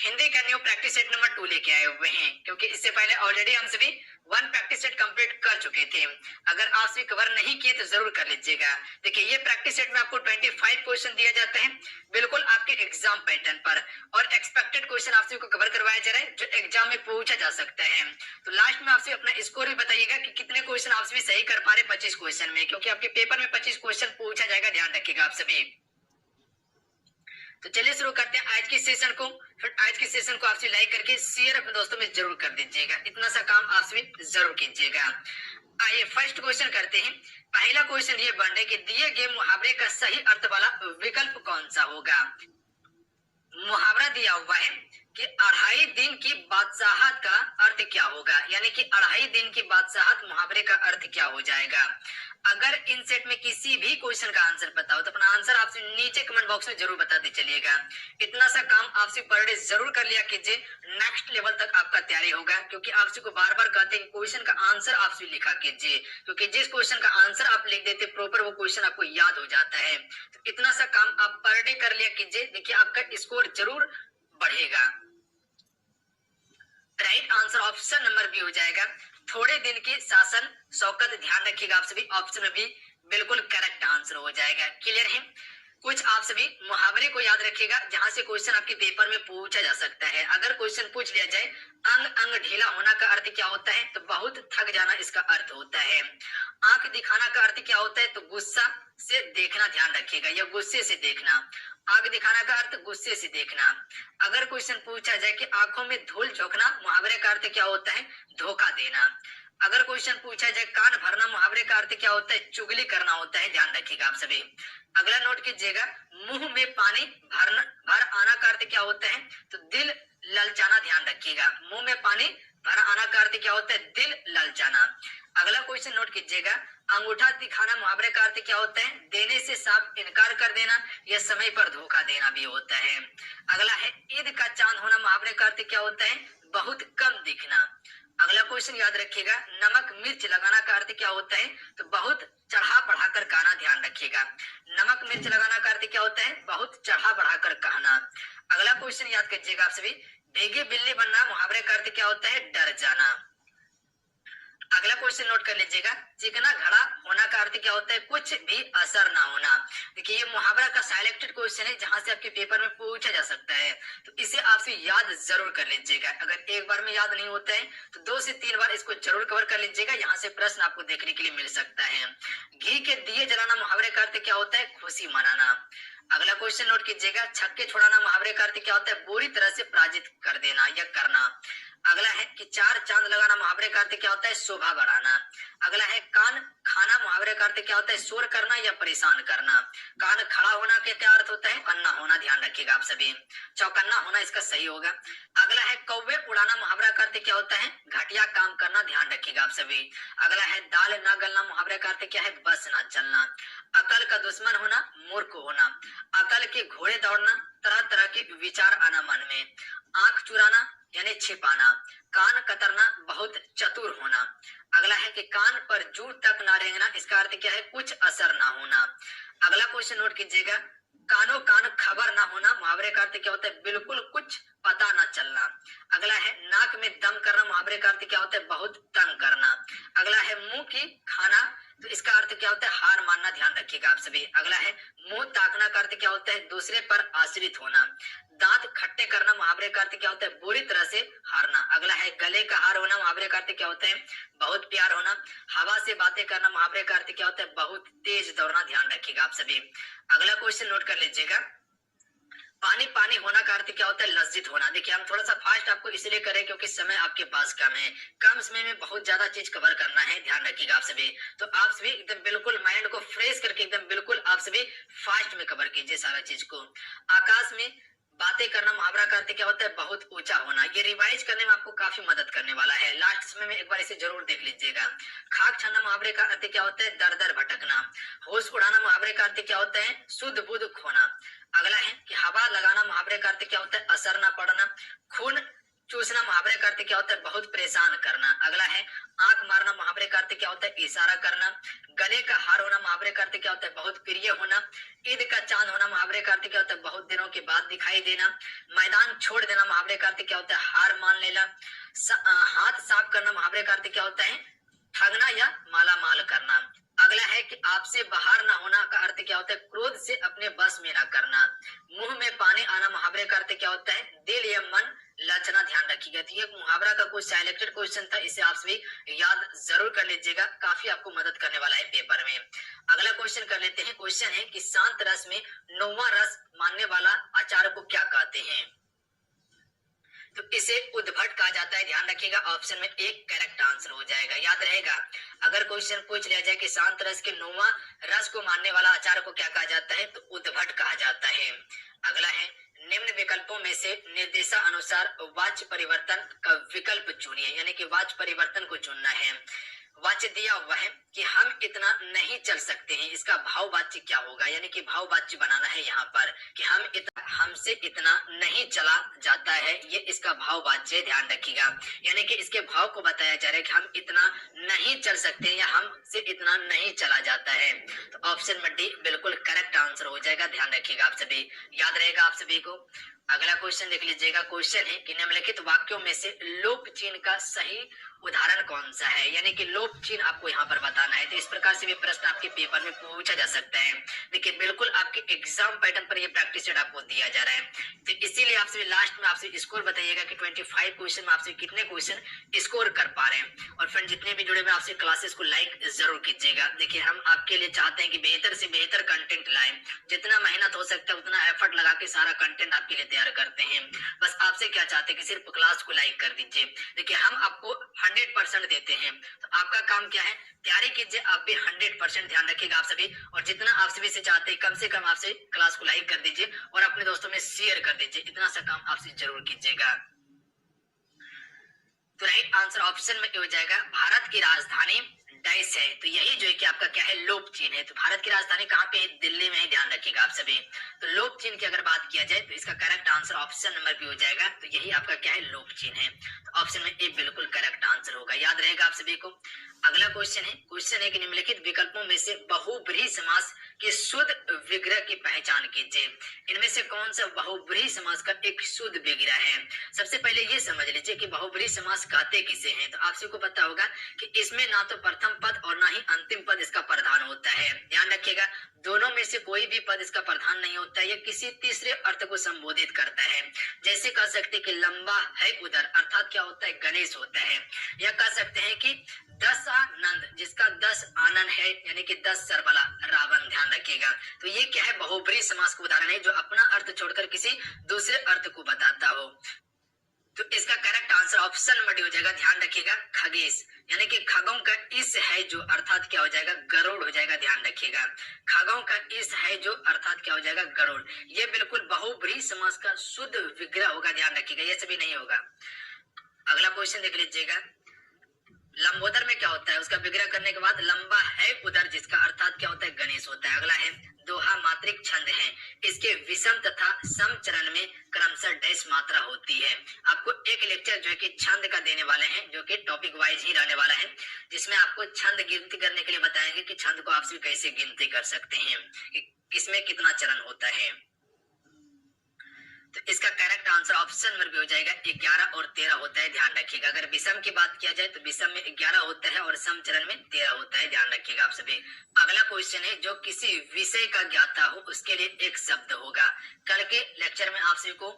हिंदी का new practice set number 2 लेके आए हुए हैं, क्योंकि इससे पहले ऑलरेडी हम सभी 1 प्रैक्टिस सेट कंप्लीट कर चुके थे। अगर आप सभी कवर नहीं किए तो जरूर कर लीजिएगा। देखिए, ये प्रैक्टिस सेट में आपको 25 क्वेश्चन दिया जाता है, बिल्कुल आपके एग्जाम पैटर्न पर, और एक्सपेक्टेड क्वेश्चन आप सभी को कवर करवाया जा रहा है जो एग्जाम में पूछा जा सकता है। तो लास्ट में आप सभी अपना स्कोर भी बताइएगा कि कितने क्वेश्चन आप सभी सही कर पा रहे 25 क्वेश्चन में, क्योंकि आपके पेपर में 25 क्वेश्चन पूछा जाएगा, ध्यान रखिएगा आप सभी। तो चलिए शुरू करते हैं आज के सेशन को। फिर आज के सेशन को आप सभी लाइक करके शेयर अपने दोस्तों में जरूर कर दीजिएगा, इतना सा काम आप सभी जरूर कीजिएगा। आइए फर्स्ट क्वेश्चन करते हैं। पहला क्वेश्चन ये बन रहा है कि दिए गए मुहावरे का सही अर्थ वाला विकल्प कौन सा होगा। मुहावरा दिया हुआ है कि 2.5 दिन की बादशाहत का अर्थ क्या होगा, यानी कि 2.5 दिन की बादशाहत मुहावरे का अर्थ क्या हो जाएगा। अगर इन सेट में किसी भी क्वेश्चन का आंसर पता हो तो अपना आंसर आपसे नीचे कमेंट बॉक्स में जरूर बताते चलिएगा। इतना सा काम आपसे पर डे जरूर कर लिया कीजिए, नेक्स्ट लेवल तक आपका तैयारी होगा, क्योंकि आपसे को बार बार कहते हैं क्वेश्चन का आंसर आपसे लिखा कीजिए, क्योंकि जिस क्वेश्चन का आंसर आप लिख देते प्रॉपर वो क्वेश्चन आपको याद हो जाता है। तो इतना सा काम आप पर डे कर लिया कीजिए, देखिए आपका स्कोर जरूर बढ़ेगा। Right answer option number B हो जाएगा। थोड़े दिन की शासन शौकत, ध्यान रखिएगा आप सभी, ऑप्शन में भी बिल्कुल करेक्ट आंसर हो जाएगा। क्लियर है। कुछ आप सभी मुहावरे को याद रखिएगा जहां से क्वेश्चन आपके पेपर में पूछा जा सकता है। अगर क्वेश्चन पूछ लिया जाए अंग अंग ढीला होना का अर्थ क्या होता है, तो बहुत थक जाना इसका अर्थ होता है। आंख दिखाना का अर्थ क्या होता है, तो गुस्सा से देखना, ध्यान रखिएगा, या गुस्से से देखना। आग दिखाना का अर्थ गुस्से से देखना। अगर क्वेश्चन पूछा जाए कि आंखों में धूल झोंकना, मुहावरे का अर्थ क्या होता है, धोखा देना। अगर क्वेश्चन पूछा जाए कान भरना, मुहावरे का अर्थ क्या होता है, चुगली करना होता है, ध्यान रखिएगा आप सभी। अगला नोट कीजिएगा, मुंह में पानी भर आना का अर्थ क्या होता है, तो दिल ललचाना, ध्यान रखिएगा। मुंह में पानी भर आना का अर्थ क्या होता है, दिल ललचाना। अगला क्वेश्चन नोट कीजिएगा, अंगूठा दिखाना, मुहावरे का अर्थ क्या होता है, देने से साफ इनकार कर देना या समय पर धोखा देना भी होता है। अगला है ईद का चांद होना, मुहावरे का अर्थ क्या होता है, बहुत कम दिखना। अगला क्वेश्चन याद रखिएगा, नमक मिर्च लगाना का अर्थ क्या होता है, तो बहुत चढ़ा बढ़ाकर कहना, ध्यान रखिएगा। नमक मिर्च लगाना का अर्थ क्या होता है, बहुत चढ़ा बढ़ाकर कहना। अगला क्वेश्चन याद कीजिएगा आप सभी, भीगी बिल्ली बनना, मुहावरे का अर्थ क्या होता है, डर जाना। अगला क्वेश्चन नोट कर लीजिएगा, चिकना घड़ा होना का अर्थ क्या होता है, कुछ भी असर ना होना। देखिए ये मुहावरा का सिलेक्टेड क्वेश्चन है जहां से आपके पेपर में पूछा जा सकता है, तो इसे आपसे याद जरूर कर लीजिएगा। अगर एक बार में याद नहीं होता है तो 2 से 3 बार इसको जरूर कवर कर लीजिएगा, यहाँ से प्रश्न आपको देखने के लिए मिल सकता है। घी के दिए जलाना, मुहावरे का अर्थ क्या होता है, खुशी मनाना। अगला क्वेश्चन नोट कीजिएगा, छक्के छुड़ाना, मुहावरे का अर्थ क्या होता है, बुरी तरह से पराजित कर देना या करना। अगला है कि 4 चांद लगाना, मुहावरे का अर्थ क्या होता है, शोभा बढ़ाना। अगला है कान खाना, मुहावरे का अर्थ क्या होता है, शोर करना या परेशान करना। कान खड़ा होना के क्या अर्थ होता है, अन्ना होना, ध्यान रखिएगा आप सभी, चौकन्ना होना इसका सही होगा। अगला है कौवे उड़ाना, मुहावरा का अर्थ क्या होता है, घटिया काम करना, ध्यान रखिएगा आप सभी। अगला है दाल ना गलना, मुहावरे का अर्थ क्या है, बस ना चलना। अकल का दुश्मन होना, मूर्ख होना। अकल के घोड़े दौड़ना, तरह तरह के विचार आना मन में। आंख चुराना यानी छिपाना। कान कतरना, बहुत चतुर होना। अगला है कि कान पर जूट तक ना रेंगना, इसका अर्थ क्या है, कुछ असर ना होना। अगला क्वेश्चन नोट कीजिएगा, कानो कान खबर ना होना, मुहावरे का अर्थ क्या होता है, बिल्कुल कुछ पता ना चलना। अगला है नाक में दम करना, मुहावरे का अर्थ क्या होता है, बहुत तंग करना। अगला है मुंह की खाना, तो इसका अर्थ क्या होता है, हार मानना, ध्यान रखिएगा आप सभी। अगला है मुंह ताकना का अर्थ क्या होता है, दूसरे पर आश्रित होना। दांत खट्टे करना, मुहावरे का अर्थ क्या होता है, बुरी तरह से हारना। अगला है गले का हार होना, मुहावरे का अर्थ क्या होता है, बहुत प्यार होना। हवा से बातें करना, मुहावरे का अर्थ क्या होता है, बहुत तेज दौड़ना, ध्यान रखिएगा आप सभी। अगला क्वेश्चन नोट कर लीजिएगा, पानी पानी होना का अर्थ क्या होता है, लज्जित होना। देखिए हम थोड़ा सा फास्ट आपको इसलिए करें क्योंकि समय आपके पास कम है, कम समय में बहुत ज्यादा चीज कवर करना है, ध्यान रखिएगा आप सभी। तो आप सभी एकदम बिल्कुल माइंड को फ्रेश करके एकदम बिल्कुल आप सभी फास्ट में कवर कीजिए सारा चीज को। आकाश में बातें करना, मुहावरा का अर्थ क्या होता है, बहुत ऊंचा होना। ये रिवाइज करने में आपको काफी मदद करने वाला है, लास्ट समय में एक बार इसे जरूर देख लीजिएगा। खाक छाना, मुहावरे का अर्थ क्या होता है, दर दर भटकना। होश उड़ाना, मुहावरे का अर्थ क्या होता है, शुद्ध बुद्ध खोना। अगला है कि हवा लगाना, मुहावरे का अर्थ क्या होता है, असर ना पड़ना। खून चूसना मुहावरे का अर्थ क्या होता है? बहुत परेशान करना। अगला है आंख मारना, मुहावरे का अर्थ क्या होता है? इशारा करना। गले का हार होना, मुहावरे का अर्थ क्या होता है? बहुत प्रिय होना। ईद का चांद होना, मुहावरे का अर्थ क्या होता है? बहुत दिनों के बाद दिखाई देना। मैदान छोड़ देना, मुहावरे का अर्थ क्या होता है? हार मान लेना। हाथ साफ करना, मुहावरे का अर्थ क्या होता है? ठगना या माला माल करना। अगला है कि आपसे बाहर ना होना का अर्थ क्या होता है? क्रोध से अपने बस में ना करना। मुंह में पानी आना, मुहावरे का अर्थ क्या होता है? दिल या मन लचना। ध्यान रखिएगा। तो ये मुहावरा का कुछ सिलेक्टेड क्वेश्चन था, इसे आप सभी याद जरूर कर लीजिएगा, काफी आपको मदद करने वाला है पेपर में। अगला क्वेश्चन कर लेते हैं। क्वेश्चन है कि शांत रस में नौवां रस मानने वाला आचार्य को क्या कहते हैं? तो इसे उद्भट कहा जाता है। ध्यान रखिएगा, ऑप्शन में एक करेक्ट आंसर हो जाएगा। याद रहेगा, अगर क्वेश्चन पूछ लिया जाए कि शांत रस के नौवां रस को मानने वाला आचार्य को क्या कहा जाता है, तो उद्भट कहा जाता है। अगला है निम्न विकल्पों में से निर्देशानुसार वाच्य परिवर्तन का विकल्प चुनिए, यानी कि वाच्य परिवर्तन को चुनना है। वाच्य दिया हुआ है कि हम इतना नहीं चल सकते हैं, इसका भाव वाच्य क्या होगा? यानी कि भाव वाच्य बनाना है यहाँ पर कि हमसे इतना नहीं चला जाता है, ये इसका भाव वाच्य। ध्यान रखिएगा, यानी कि इसके भाव को बताया जा रहा है कि हम इतना नहीं चल सकते हैं या हमसे इतना नहीं चला जाता है। तो ऑप्शन में डी बिल्कुल करेक्ट आंसर हो जाएगा। ध्यान रखिएगा आप सभी, याद रहेगा आप सभी को। अगला क्वेश्चन देख लीजिएगा। क्वेश्चन है कि निम्नलिखित वाक्यों में से लोप चिन्ह का सही उदाहरण कौन सा है? यानी कि लोप चिन्ह आपको यहाँ पर बताना है। तो इस प्रकार से भी प्रश्न आपके पेपर में पूछा जा सकता है। देखिए, बिल्कुल आपके एग्जाम पैटर्न पर ये प्रैक्टिस सेट आपको दिया जा रहा है। तो इसीलिए आपसे लास्ट में आपसे स्कोर बताइएगा कि 25 क्वेश्चन में आपसे कितने क्वेश्चन स्कोर कर पा रहे हैं। और फ्रेंड, जितने भी जुड़े हुए आपसे क्लासेस को लाइक जरूर कीजिएगा। देखिए, हम आपके लिए चाहते हैं कि बेहतर से बेहतर कंटेंट लाएं। जितना मेहनत हो सकता है उतना एफर्ट लगा के सारा कंटेंट आपके लिए तैयार करते हैं। बस आपसे क्या चाहते हैं कि सिर्फ क्लास को लाइक कर दीजिए। देखिए, हम आपको 100% देते हैं, तो आपका काम क्या है? तैयारी कीजिए, आप भी 100%। ध्यान रखिएगा आप सभी। और जितना आप सभी से चाहते हैं, कम से कम आपसे क्लास को लाइक कर दीजिए और अपने दोस्तों में शेयर कर दीजिए। इतना सा काम आपसे जरूर कीजिएगा। तो राइट आंसर ऑप्शन में हो जाएगा भारत की राजधानी डैश है। तो यही जो है कि आपका क्या है? लोप चिन्ह है। तो भारत की राजधानी कहाँ पे है? दिल्ली में है। ध्यान रखिएगा आप सभी। तो लोप चिन्ह की अगर बात किया जाए तो इसका correct answer option number B हो जाएगा। तो यही आपका क्या है? लोप चिन्ह है। तो ऑप्शन में ए बिल्कुल करेक्ट आंसर होगा। याद रहेगा आप सभी को। अगला क्वेश्चन है कि निम्नलिखित विकल्पों में से बहुब्रीहि समास के शुद्ध विग्रह की पहचान कीजिए। इनमें से कौन सा बहुब्रीहि समास का एक शुद्ध विग्रह है? सबसे पहले ये समझ लीजिए कि बहुब्रीहि समास कहते किसे हैं। तो आप सबको पता होगा कि इसमें ना तो प्रथम पद और ना ही अंतिम पद इसका प्रधान होता है। ध्यान रखिएगा, दोनों में से कोई भी पद इसका प्रधान नहीं होता है। यह किसी तीसरे अर्थ को संबोधित करता है। जैसे कह सकते हैं कि लंबा है उधर, अर्थात क्या होता है? गणेश होता है। या कह सकते हैं कि दशानंद, जिसका 10 आनंद है, यानी कि 10 सरबला रावण। ध्यान रखिएगा, तो ये क्या है? बहुब्रीहि समास का उदाहरण है जो अपना अर्थ छोड़कर किसी दूसरे अर्थ को बताता हो। तो इसका correct answer option number D हो जाएगा। ध्यान रखिएगा, खगेश, यानी कि खगों का इस है जो, अर्थात क्या हो जाएगा? गरुड़ हो जाएगा। ध्यान रखिएगा, खगों का इस है जो, अर्थात क्या हो जाएगा? गरुड़। ये बिल्कुल बहुब्रीहि समास का शुद्ध विग्रह होगा। ध्यान रखिएगा, ये सभी नहीं होगा। अगला क्वेश्चन देख लीजिएगा। लंबोदर में क्या होता है? उसका विग्रह करने के बाद लंबा है उधर, जिसका अर्थात क्या होता है? गणेश होता है। अगला है दोहा मात्रिक छंद है, इसके विषम तथा सम चरण में क्रमशः डैश मात्रा होती है। आपको एक लेक्चर जो है कि छंद का देने वाले हैं, जो कि टॉपिक वाइज ही रहने वाला है, जिसमें आपको छंद गिनती करने के लिए बताएंगे कि छंद को आप सभी कैसे गिनती कर सकते हैं, कि किसमें कितना चरण होता है। तो इसका correct answer option number B हो जाएगा। 11 और 13 होता है। ध्यान रखिएगा, अगर विषम की बात किया जाए तो विषम में 11 होता है और सम चरण में 13 होता है। ध्यान रखिएगा आप सभी। अगला क्वेश्चन है, जो किसी विषय का ज्ञाता हो उसके लिए एक शब्द होगा। कल के लेक्चर में आप सभी को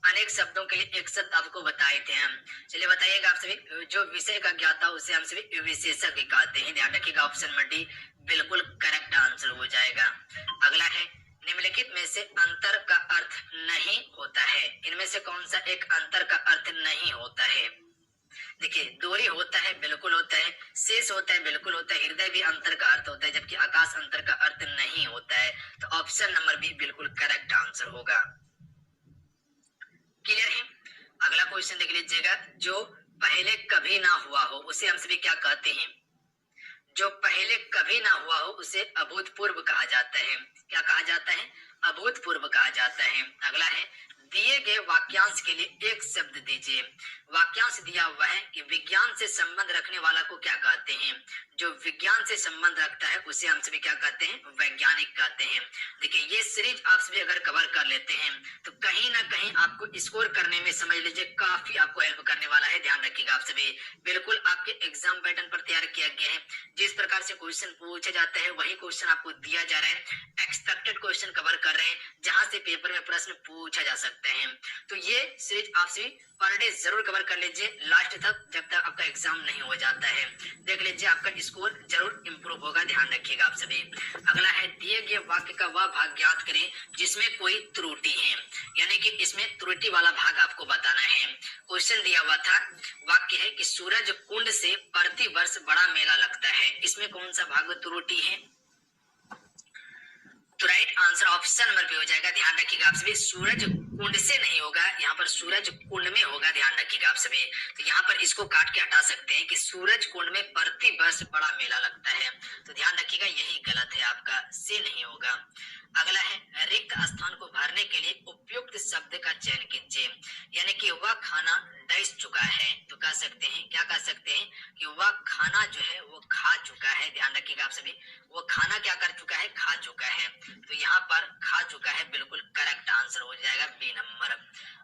अनेक शब्दों के लिए एक शब्द आपको बताए थे हम। चलिए बताइएगा आप सभी। जो विषय का ज्ञाता हो उसे हम सभी विशेषज्ञ कहते हैं। ध्यान रखिएगा, ऑप्शन नंबर डी बिल्कुल करेक्ट आंसर हो जाएगा। अगला है, निम्नलिखित में से अंतर का अर्थ नहीं होता है। इनमें से कौन सा एक अंतर का अर्थ नहीं होता है? देखिए, दूरी होता है, बिल्कुल होता है। शेष होता है, बिल्कुल होता है। हृदय भी अंतर का अर्थ होता है, जबकि आकाश अंतर का अर्थ नहीं होता है। तो ऑप्शन नंबर बी बिल्कुल करेक्ट आंसर होगा। क्लियर है? अगला क्वेश्चन देख लीजिएगा। जो पहले कभी ना हुआ हो उसे हम सभी क्या कहते हैं? जो पहले कभी ना हुआ हो उसे अभूतपूर्व कहा जाता है। क्या कहा जाता है? अभूतपूर्व कहा जाता है। अगला है, दिए गए वाक्यांश के लिए एक शब्द दीजिए। वाक्यांश दिया हुआ है कि विज्ञान से संबंध रखने वाला को क्या कहते हैं? जो विज्ञान से संबंध रखता है उसे हम सभी क्या कहते हैं? वैज्ञानिक कहते हैं। देखिए ये सीरीज आप सभी अगर कवर कर लेते हैं तो कहीं ना कहीं आपको स्कोर करने में समझ लीजिए काफी आपको हेल्प करने वाला है। ध्यान रखिएगा आप सभी, बिल्कुल आपके एग्जाम पैटर्न पर तैयार किया गया है। जिस प्रकार से क्वेश्चन पूछा जाता है वही क्वेश्चन आपको दिया जा रहा है। एक्सपेक्टेड क्वेश्चन कवर कर रहे हैं जहां से पेपर में प्रश्न पूछा जा सकते हैं। तो ये सीरीज आप सभी पर डे जरूर कवर कर लीजिए लास्ट तक, जब तक आपका एग्जाम नहीं हो जाता है। देख लीजिए आपका स्कोर जरूर इंप्रूव होगा। ध्यान रखिएगा आप सभी। अगला है दिए गए वाक्य का वह भाग ज्ञात करें जिसमें कोई त्रुटि है, यानी कि इसमें त्रुटि वाला भाग आपको बताना है। क्वेश्चन दिया हुआ था, वाक्य है कि सूरज कुंड से प्रति वर्ष बड़ा मेला लगता है, इसमें कौन सा भाग त्रुटि है? तो right answer option number B हो जाएगा। ध्यान रखिएगा आप सभी, सूरज कुंड से नहीं होगा, यहाँ पर सूरज कुंड में होगा। ध्यान रखिएगा आप सभी। तो यहाँ पर इसको काट के हटा सकते हैं कि सूरज कुंड में प्रति वर्ष बड़ा मेला लगता है। तो ध्यान रखिएगा यही गलत है, आपका से नहीं होगा। अगला है रिक्त स्थान को भरने के लिए उपयुक्त शब्द का चयन कीजिए, यानी कि वह खाना डैश चुका है। तो कह सकते हैं, क्या कह सकते हैं कि वह खाना जो है वो खा चुका है। ध्यान रखिएगा आप सभी, वो खाना क्या कर चुका है? खा चुका है। तो यहाँ पर खा चुका है बिल्कुल करेक्ट आंसर हो जाएगा बी नंबर।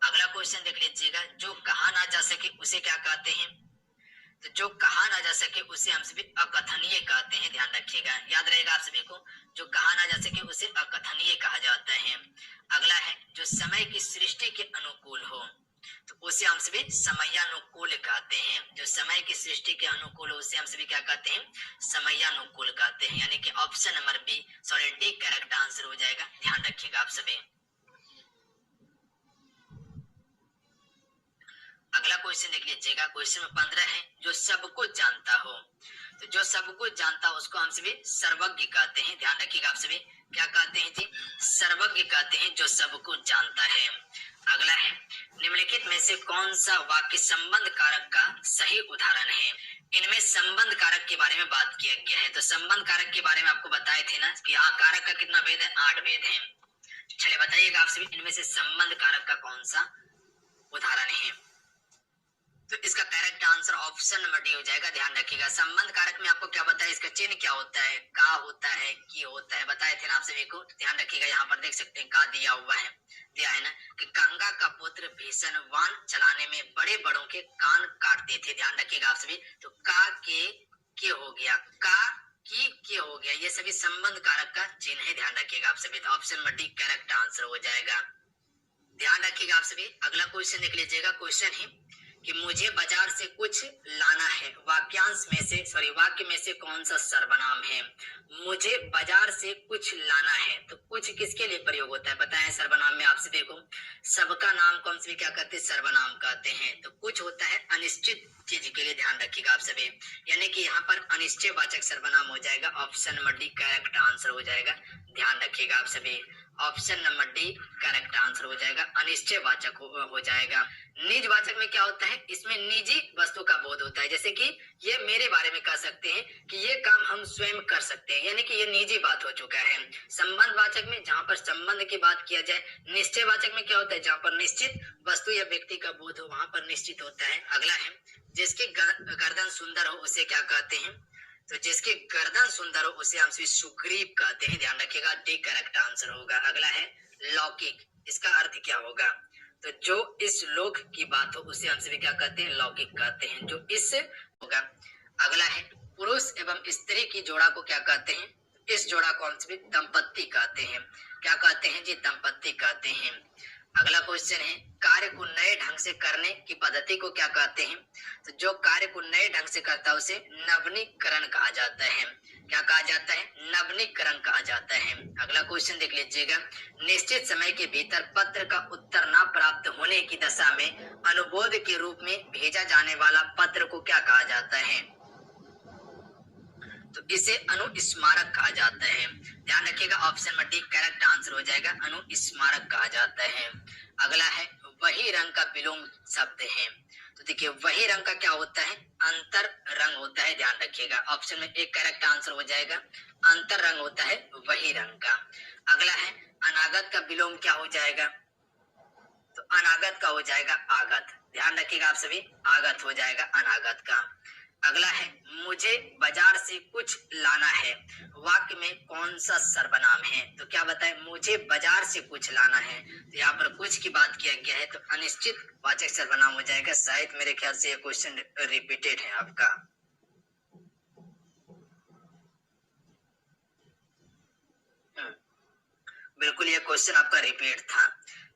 अगला क्वेश्चन देख लीजिएगा, जो कहा ना जा सके उसे क्या कहते हैं? तो जो कहा ना जा सके उसे हम सभी अकथनीय कहते हैं। ध्यान रखिएगा, याद रहेगा आप सभी को, जो कहा ना जा सके उसे अकथनीय कहा जाता है। अगला है जो समय की सृष्टि के अनुकूल हो, तो उसे हम सभी समयानुकूल कहते हैं। जो समय की सृष्टि के अनुकूल हो उसे हम सभी क्या कहते हैं? समयानुकूल कहते हैं, यानी कि option number B sorry D correct answer हो जाएगा। ध्यान रखिएगा आप सभी। अगला क्वेश्चन देख लीजिएगा, क्वेश्चन में 15 है, जो सबको जानता हो। तो जो सबको जानता हो उसको हम सभी सर्वज्ञ कहते हैं। ध्यान रखिएगा आप सभी, क्या कहते हैं जी? सर्वज्ञ कहते हैं जो सबको जानता है। अगला है निम्नलिखित में से कौन सा वाक्य संबंध कारक का सही उदाहरण है? इनमें संबंध कारक के बारे में बात किया गया है। तो संबंध कारक के बारे में आपको बताए थे ना कि कारक का कितना भेद है? 8 भेद है। चलिए बताइएगा आप सभी, इनमें से संबंध कारक का कौन सा उदाहरण है? तो इसका correct answer option number D हो जाएगा। ध्यान रखिएगा, संबंध कारक में आपको क्या बताया, इसका चिन्ह क्या होता है? का होता है, की होता है, बताए थे ना आप सभी को। ध्यान रखिएगा, यहाँ पर देख सकते हैं का दिया हुआ है, दिया है ना कि गंगा का पुत्र भीषण वान चलाने में बड़े बड़ों के कान काटते थे। ध्यान रखिएगा आप सभी, तो का के हो गया, का की के हो गया, ये सभी संबंध कारक का चिन्ह है। ध्यान रखिएगा आप सभी, तो option number D correct answer हो जाएगा। ध्यान रखिएगा आप सभी। अगला क्वेश्चन देख लीजिएगा, क्वेश्चन है कि मुझे बाजार से कुछ लाना है, वाक्यांश में से वाक्य में से कौन सा सर्वनाम है? मुझे बाजार से कुछ लाना है, तो कुछ किसके लिए प्रयोग होता है बताएं सर्वनाम में? आपसे देखो, सबका नाम को हम सभी क्या कहते हैं? सर्वनाम कहते हैं। तो कुछ होता है अनिश्चित चीज के लिए। ध्यान रखिएगा आप सभी, यानी कि यहाँ पर अनिश्चय वाचक सर्वनाम हो जाएगा। Option number D correct answer हो जाएगा। ध्यान रखिएगा आप सभी, option number D correct answer हो जाएगा, अनिश्चय वाचक हो जाएगा। निज वाचक में क्या होता है? इसमें निजी वस्तु का बोध होता है, जैसे कि ये मेरे बारे में कह सकते हैं कि ये काम हम स्वयं कर सकते हैं, यानी कि ये निजी बात हो चुका है। संबंध वाचक में जहाँ पर संबंध की बात किया जाए, निश्चय वाचक में क्या होता है? जहाँ पर निश्चित वस्तु या व्यक्ति का बोध हो वहां पर निश्चित होता है। अगला है जिसकी गर्दन सुंदर हो उसे क्या कहते हैं? तो जिसकी गर्दन सुंदर हो उसे हम सुग्रीव कहते हैं। ध्यान रखिएगा, डी करेक्ट आंसर होगा। अगला है लौकिक, इसका अर्थ क्या होगा? तो जो इस लोक की बात हो उसे हम सभी क्या कहते हैं? लौकिक कहते हैं, जो इस होगा। अगला है पुरुष एवं स्त्री की जोड़ा को क्या कहते हैं? इस जोड़ा को हम सभी दंपत्ति कहते हैं। क्या कहते हैं जी? दंपत्ति कहते हैं। अगला क्वेश्चन है कार्य को नए ढंग से करने की पद्धति को क्या कहते हैं? तो जो कार्य को नए ढंग से करता है उसे नवीनीकरण कहा जाता है। क्या कहा जाता है? नवीनीकरण कहा जाता है। अगला क्वेश्चन देख लीजिएगा, निश्चित समय के भीतर पत्र का उत्तर न प्राप्त होने की दशा में अनुबोध के रूप में भेजा जाने वाला पत्र को क्या कहा जाता है? तो इसे अनुस्मारक कहा जाता है। ध्यान रखिएगा, option number D correct answer हो जाएगा, अनुस्मारक कहा जाता है। अगला है वही रंग का विलोम शब्द है। तो देखिए वही रंग का क्या होता है? अंतर रंग होता है। ध्यान रखिएगा, ऑप्शन में एक करेक्ट आंसर हो जाएगा, अंतर रंग होता है वही रंग का। अगला है अनागत का विलोम क्या हो जाएगा? तो अनागत का हो जाएगा आगत। ध्यान रखिएगा आप सभी, आगत हो जाएगा अनागत का। अगला है मुझे बाजार से कुछ लाना है, वाक्य में कौन सा सर्वनाम है? तो क्या बताए, मुझे बाजार से कुछ लाना है, तो यहाँ पर कुछ की बात किया गया है, तो अनिश्चित वाचक सर्वनाम हो जाएगा। शायद मेरे ख्याल से ये क्वेश्चन रिपीटेड है आपका। बिल्कुल ये क्वेश्चन आपका रिपीट था।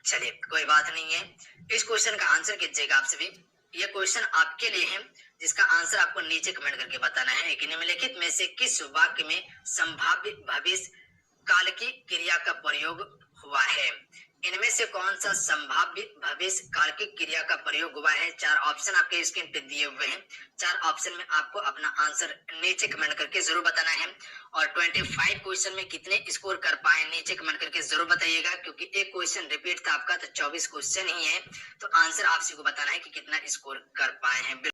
चलिए कोई बात नहीं है, इस क्वेश्चन का आंसर कीजिएगा आप सभी। ये क्वेश्चन आपके लिए है, जिसका आंसर आपको नीचे कमेंट करके बताना है कि निम्नलिखित में से किस वाक्य में संभाव्य भविष्य काल की क्रिया का प्रयोग हुआ है? इनमें से कौन सा संभाव्य भविष्य काल की क्रिया का प्रयोग हुआ है? चार ऑप्शन आपके स्क्रीन पे दिए हुए हैं। चार ऑप्शन में आपको अपना आंसर नीचे कमेंट करके जरूर बताना है। और 25 क्वेश्चन में कितने स्कोर कर पाए नीचे कमेंट करके जरूर बताइएगा, क्योंकि एक क्वेश्चन रिपीट था आपका, तो 24 क्वेश्चन ही है, तो आंसर आप सभी को बताना है कि कितना स्कोर कर पाए हैं।